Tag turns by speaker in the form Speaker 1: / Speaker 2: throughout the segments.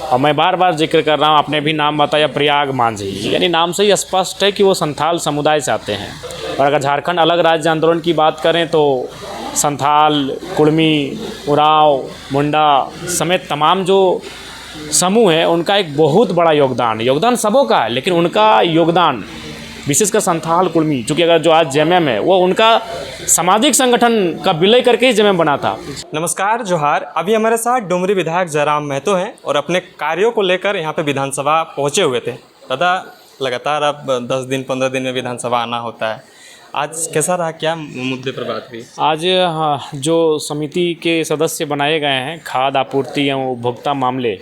Speaker 1: और मैं बार बार जिक्र कर रहा हूँ, आपने भी नाम बताया प्रयाग मांझी, यानी नाम से ही स्पष्ट है कि वो संथाल समुदाय से आते हैं। और अगर झारखंड अलग राज्य आंदोलन की बात करें तो संथाल, कुड़मी, उरांव, मुंडा समेत तमाम जो समूह है उनका एक बहुत बड़ा योगदान सबों का है, लेकिन उनका योगदान विशेषकर संथाल, कुड़मी, चूँकि अगर जो आज जेएमएम है वो उनका सामाजिक संगठन का विलय करके ही जेएमएम बना था।
Speaker 2: नमस्कार, जोहार। अभी हमारे साथ डुमरी विधायक जयराम महतो हैं और अपने कार्यों को लेकर यहाँ पे विधानसभा पहुँचे हुए थे। दादा, लगातार अब 10 दिन 15 दिन में विधानसभा आना होता है, आज कैसा रहा, क्या मुद्दे पर बात हुई?
Speaker 1: आज जो समिति के सदस्य बनाए गए हैं खाद्य आपूर्ति एवं उपभोक्ता मामले,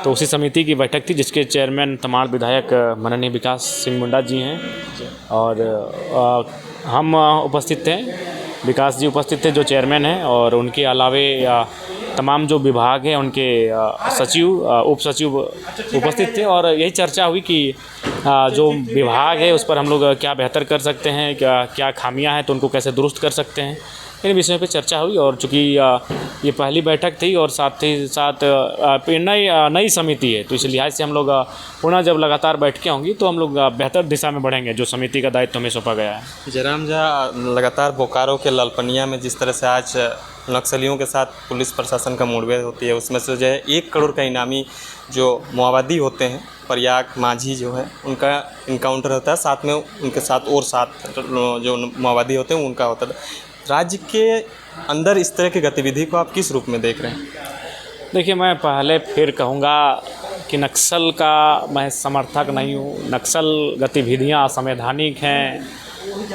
Speaker 1: तो उसी समिति की बैठक थी जिसके चेयरमैन तमाम विधायक माननीय विकास सिंह मुंडा जी हैं और हम उपस्थित थे, विकास जी उपस्थित थे जो चेयरमैन हैं, और उनके अलावे तमाम जो विभाग हैं उनके सचिव, उप सचिव उपस्थित थे। और यही चर्चा हुई कि जो विभाग है उस पर हम लोग क्या बेहतर कर सकते हैं, क्या खामियां हैं तो उनको कैसे दुरुस्त कर सकते हैं, इन विषयों पे चर्चा हुई। और चूँकि ये पहली बैठक थी और साथ ही साथ नई समिति है, तो इस लिहाज से हम लोग पुनः जब लगातार बैठकें होंगी तो हम लोग बेहतर दिशा में बढ़ेंगे जो समिति का दायित्व हमें सौंपा गया है।
Speaker 2: जयराम जी, लगातार बोकारो के लालपनिया में जिस तरह से आज नक्सलियों के साथ पुलिस प्रशासन का मुठभेड़ होती है, उसमें से जो है 1 करोड़ का इनामी जो माओवादी होते हैं प्रयाग मांझी जो है उनका इनकाउंटर होता है, साथ में उनके साथ और 7 जो माओवादी होते हैं उनका होता है। राज्य के अंदर इस तरह की गतिविधि को आप किस रूप में देख रहे हैं?
Speaker 1: देखिए, मैं पहले फिर कहूँगा कि नक्सल का मैं समर्थक नहीं हूँ। नक्सल गतिविधियाँ असंवैधानिक हैं,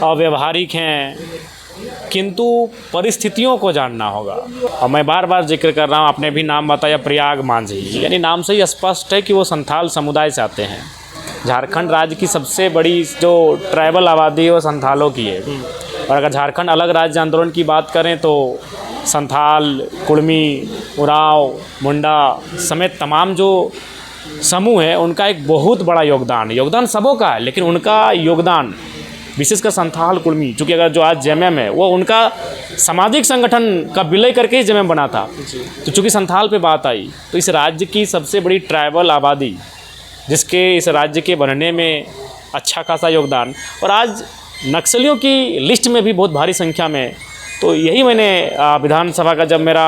Speaker 1: अव्यावहारिक हैं, किंतु परिस्थितियों को जानना होगा। और मैं बार बार जिक्र कर रहा हूँ, आपने भी नाम बताया प्रयाग मांझी, यानी नाम से ही स्पष्ट है कि वो संथाल समुदाय से आते हैं। झारखंड राज्य की सबसे बड़ी जो ट्राइबल आबादी है वो संथालों की है। और अगर झारखंड अलग राज्य आंदोलन की बात करें तो संथाल, कुड़मी, उरांव, मुंडा समेत तमाम जो समूह है उनका एक बहुत बड़ा योगदान सबों का है, लेकिन उनका योगदान विशेषकर संथाल, कुड़मी, चूँकि अगर जो आज जेएमएम है वो उनका सामाजिक संगठन का विलय करके ही जेएमएम बना था। तो चूँकि संथाल पे बात आई तो इस राज्य की सबसे बड़ी ट्राइबल आबादी जिसके इस राज्य के बनने में अच्छा खासा योगदान, और आज नक्सलियों की लिस्ट में भी बहुत भारी संख्या में। तो यही मैंने विधानसभा का जब मेरा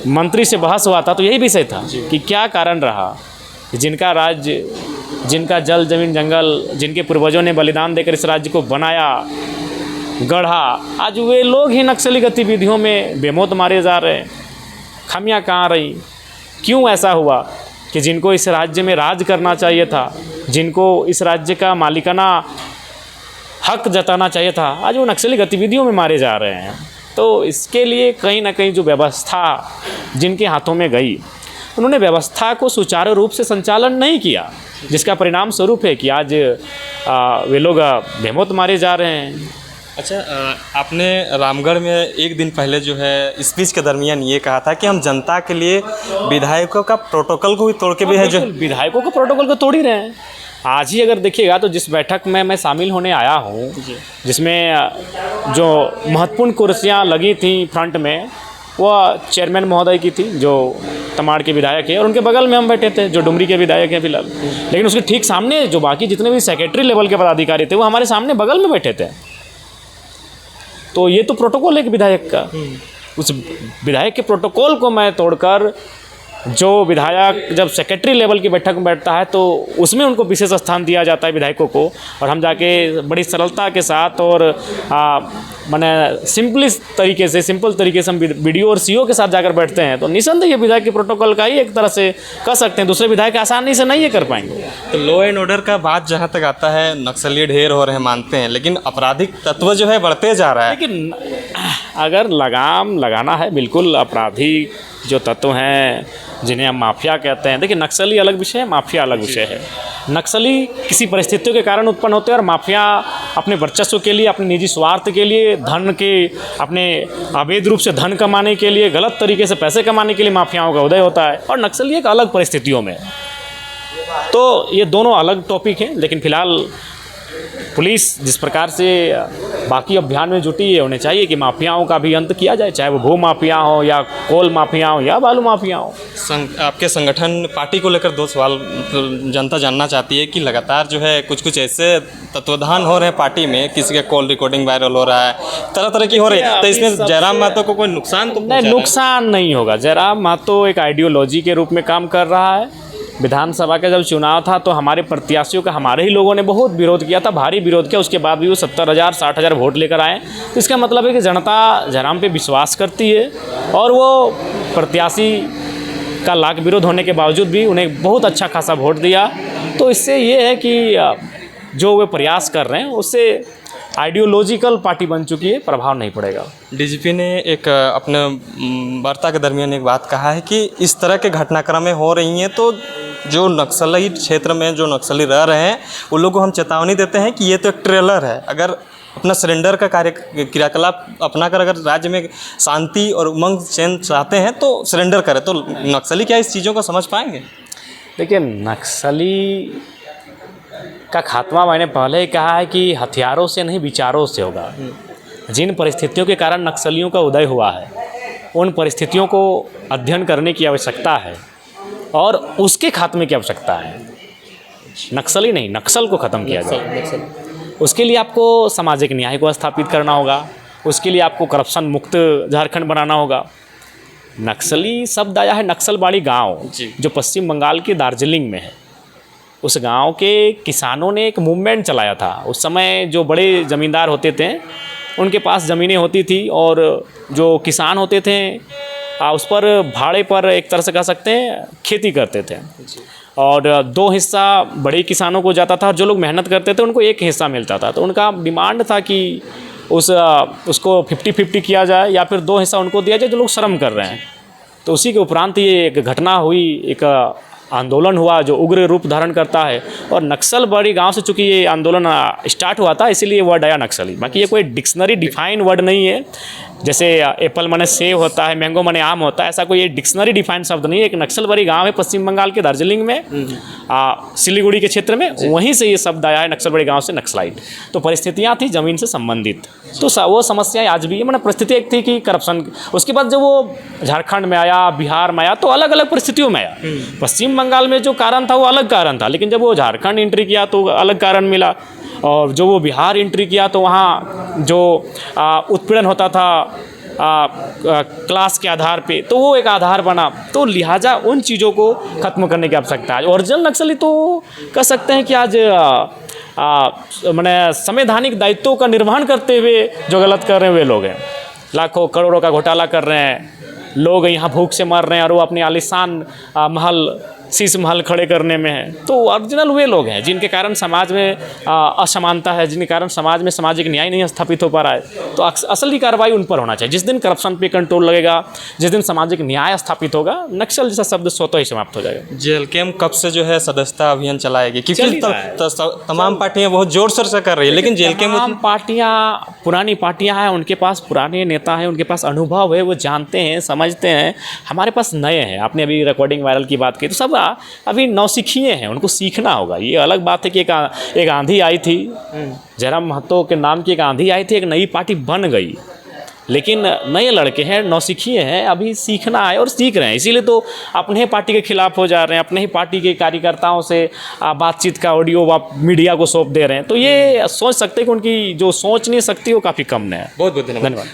Speaker 1: मंत्री से बहस हुआ था तो यही विषय था कि क्या कारण रहा जिनका राज्य, जिनका जल जमीन जंगल, जिनके पूर्वजों ने बलिदान देकर इस राज्य को बनाया, गढ़ा, आज वे लोग ही नक्सली गतिविधियों में बेमौत मारे जा रहे हैं। खामियां कहाँ रही, क्यों ऐसा हुआ कि जिनको इस राज्य में राज करना चाहिए था, जिनको इस राज्य का मालिकाना हक जताना चाहिए था, आज वो नक्सली गतिविधियों में मारे जा रहे हैं। तो इसके लिए कहीं ना कहीं जो व्यवस्था जिनके हाथों में गई, उन्होंने व्यवस्था को सुचारू रूप से संचालन नहीं किया, जिसका परिणाम स्वरूप है कि आज वे लोग बेमौत मारे जा रहे हैं।
Speaker 2: अच्छा, आपने रामगढ़ में एक दिन पहले जो है स्पीच के दरमियान ये कहा था कि हम जनता के लिए विधायकों का प्रोटोकॉल को भी तोड़ के भी है, जो
Speaker 1: विधायकों का प्रोटोकॉल को तोड़ ही रहे हैं। आज ही अगर देखिएगा तो जिस बैठक में मैं शामिल होने आया हूँ, जिसमें जो महत्वपूर्ण कुर्सियाँ लगी थी फ्रंट में, वह चेयरमैन महोदय की थी जो तमाड़ के विधायक है, और उनके बगल में हम बैठे थे जो डुमरी के विधायक हैं फिलहाल। लेकिन उसके ठीक सामने जो बाकी जितने भी सेक्रेटरी लेवल के पदाधिकारी थे वो हमारे सामने बगल में बैठे थे। तो ये तो प्रोटोकॉल है विधायक का। उस विधायक के प्रोटोकॉल को मैं तोड़कर, जो विधायक जब सेक्रेटरी लेवल की बैठक में बैठता है तो उसमें उनको विशेष स्थान दिया जाता है विधायकों को, और हम जाके बड़ी सरलता के साथ और माने सिंपल तरीके से हम वीडियो और सीओ के साथ जाकर बैठते हैं, तो निसंदेह ये विधायक के प्रोटोकॉल का ही एक तरह से कह सकते हैं। दूसरे विधायक आसानी से नहीं ये कर पाएंगे।
Speaker 2: तो लॉ एंड ऑर्डर का बात जहाँ तक आता है, नक्सली ढेर हो रहे हैं मानते हैं, लेकिन आपराधिक तत्व जो है बढ़ते जा रहा है।
Speaker 1: लेकिन अगर लगाम लगाना है, बिल्कुल आपराधिक जो तत्व हैं जिन्हें हम माफिया कहते हैं, देखिए नक्सली अलग विषय है, माफिया अलग विषय है। नक्सली किसी परिस्थितियों के कारण उत्पन्न होते हैं और माफिया अपने वर्चस्व के लिए, अपने निजी स्वार्थ के लिए, धन के, अपने अवैध रूप से धन कमाने के लिए, गलत तरीके से पैसे कमाने के लिए माफियाओं का उदय होता है, और नक्सली एक अलग परिस्थितियों में। तो ये दोनों अलग टॉपिक हैं। लेकिन फिलहाल पुलिस जिस प्रकार से बाकी अभियान में जुटी है, उन्हें चाहिए कि माफियाओं का भी अंत किया जाए, चाहे वो भू माफिया हो या कोल माफिया हो या बालू माफिया हो।
Speaker 2: आपके संगठन पार्टी को लेकर 2 सवाल जनता जानना चाहती है कि लगातार जो है कुछ ऐसे तत्वाधान हो रहे हैं पार्टी में, किसी का कॉल रिकॉर्डिंग वायरल हो रहा है, तरह की हो रही है, तो इसमें जयराम महतो को कोई नुकसान तो
Speaker 1: नहीं, नुकसान नहीं होगा। जयराम महतो एक आइडियोलॉजी के रूप में काम कर रहा है। विधानसभा का जब चुनाव था तो हमारे प्रत्याशियों का हमारे ही लोगों ने बहुत विरोध किया था, भारी विरोध किया, उसके बाद भी वो 70,000 60,000 वोट लेकर आए। तो इसका मतलब है कि जनता जयराम पे विश्वास करती है और वो प्रत्याशी का लाख विरोध होने के बावजूद भी उन्हें बहुत अच्छा खासा वोट दिया। तो इससे ये है कि जो वे प्रयास कर रहे हैं उससे आइडियोलॉजिकल पार्टी बन चुकी है, प्रभाव नहीं पड़ेगा।
Speaker 2: डीजीपी ने एक अपने वार्ता के दरमियान एक बात कहा है कि इस तरह के घटनाक्रमें हो रही हैं तो जो नक्सली क्षेत्र में जो नक्सली रह रहे हैं उन लोगों को हम चेतावनी देते हैं कि ये तो एक ट्रेलर है। अगर अपना सरेंडर का क्रियाकलाप अपनाकर अगर राज्य में शांति और उमंग चैन चाहते हैं तो सरेंडर करें। तो नक्सली क्या इस चीज़ों को समझ पाएंगे?
Speaker 1: देखिए, नक्सली का खात्मा मैंने पहले ही कहा है कि हथियारों से नहीं, विचारों से होगा। जिन परिस्थितियों के कारण नक्सलियों का उदय हुआ है उन परिस्थितियों को अध्ययन करने की आवश्यकता है और उसके खात्मे की आवश्यकता है। नक्सली नहीं, नक्सल को ख़त्म किया जाए। उसके लिए आपको सामाजिक न्याय को स्थापित करना होगा, उसके लिए आपको करप्शन मुक्त झारखंड बनाना होगा। नक्सली शब्द आया है नक्सलबाड़ी गांव, जो पश्चिम बंगाल के दार्जिलिंग में है। उस गांव के किसानों ने एक मूवमेंट चलाया था। उस समय जो बड़े ज़मींदार होते थे उनके पास ज़मीनें होती थी और जो किसान होते थे उस पर भाड़े पर एक तरह से कह सकते हैं खेती करते थे और 2 हिस्सा बड़े किसानों को जाता था और जो लोग मेहनत करते थे उनको 1 हिस्सा मिलता था। तो उनका डिमांड था कि उसको 50-50 किया जाए या फिर 2 हिस्सा उनको दिया जाए जो लोग श्रम कर रहे हैं। तो उसी के उपरांत ये एक घटना हुई, एक आंदोलन हुआ जो उग्र रूप धारण करता है। और नक्सलबाड़ी गांव से चूँकि ये आंदोलन स्टार्ट हुआ था इसीलिए वर्ड आया नक्सली। बाकी ये कोई डिक्शनरी डिफाइन वर्ड नहीं है। जैसे एप्पल माने सेब होता है, मैंगो माने आम होता है, ऐसा कोई ये डिक्शनरी डिफाइंड शब्द नहीं है। एक नक्सलबाड़ी गांव है पश्चिम बंगाल के दार्जिलिंग में, सिलीगुड़ी के क्षेत्र में, वहीं से ये शब्द आया है नक्सलबाड़ी गांव से नक्सलाइट। तो परिस्थितियाँ थी ज़मीन से संबंधित, तो वो समस्याएं आज भी है। मैंने परिस्थिति एक थी कि करप्शन, उसके बाद जब वो झारखंड में आया, बिहार में आया, तो अलग अलग परिस्थितियों में आया। पश्चिम बंगाल में जो कारण था वो अलग कारण था, लेकिन जब वो झारखंड एंट्री किया तो अलग कारण मिला। और जो वो बिहार एंट्री किया तो वहाँ जो उत्पीड़न होता था क्लास के आधार पे, तो वो एक आधार बना। तो लिहाजा उन चीज़ों को ख़त्म करने की आवश्यकता है। ओरिजिनल नक्सली तो कह सकते हैं कि आज मैंने संवैधानिक दायित्वों का निर्वहन करते हुए जो गलत कर रहे हैं वे लोग हैं। लाखों करोड़ों का घोटाला कर रहे हैं, लोग यहाँ भूख से मर रहे हैं और वो अपने आलीशान महल, शीश महल खड़े करने में है। तो ओरिजिनल वे लोग हैं जिनके कारण समाज में असमानता है, जिनके कारण समाज में सामाजिक न्याय नहीं स्थापित हो पा रहा है। तो असली कार्रवाई उन पर होना चाहिए। जिस दिन करप्शन पे कंट्रोल लगेगा, जिस दिन सामाजिक न्याय स्थापित होगा, नक्सल जैसा शब्द स्वतः ही समाप्त हो जाएगा।
Speaker 2: जेएलकेएम कब से जो है सदस्यता अभियान चलाएगी? क्योंकि तमाम पार्टियां बहुत जोर शोर से कर रही है, लेकिन जेएलकेएम
Speaker 1: तमाम पार्टियां पुरानी पार्टियां हैं, उनके पास पुराने नेता हैं, उनके पास अनुभव है, वो जानते हैं, समझते हैं। हमारे पास नए हैं। आपने अभी रिकॉर्डिंग वायरल की बात की, तो सब अभी नौसिखिए हैं, उनको सीखना होगा। ये अलग बात है कि एक आंधी आई थी, जयराम महतो के नाम की एक आंधी आई थी, एक नई पार्टी बन गई, लेकिन नए लड़के हैं, नौसिखिए हैं, अभी सीखना है और सीख रहे हैं। इसीलिए तो अपने ही पार्टी के खिलाफ हो जा रहे हैं, अपने ही पार्टी के कार्यकर्ताओं से बातचीत का ऑडियो मीडिया को सौंप दे रहे हैं। तो ये सोच सकते हैं कि उनकी जो सोचने शक्ति वो काफ़ी कम है।
Speaker 2: बहुत बहुत धन्यवाद।